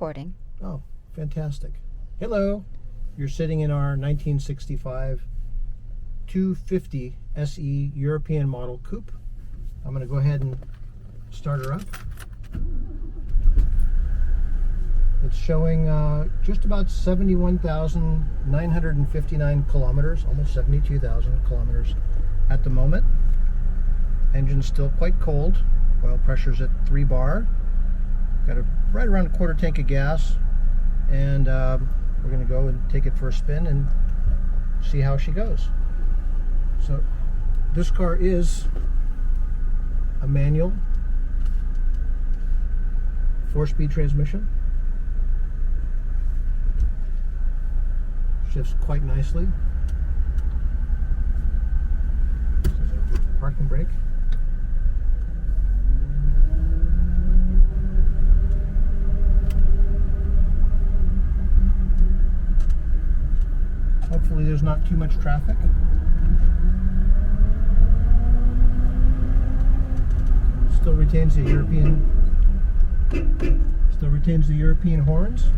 Boarding. Oh, fantastic. Hello. You're sitting in our 1965 250 SE European model coupe. I'm going to go ahead and start her up. It's showing just about 71,959 kilometers, almost 72,000 kilometers at the moment. Engine's still quite cold. Oil pressure's at 3 bar. Got right around a quarter tank of gas, and we're going to go and take it for a spin and see how she goes. So this car is a manual 4-speed transmission. Shifts quite nicely. There's a parking brake. Hopefully there's not too much traffic. Still retains the European horns.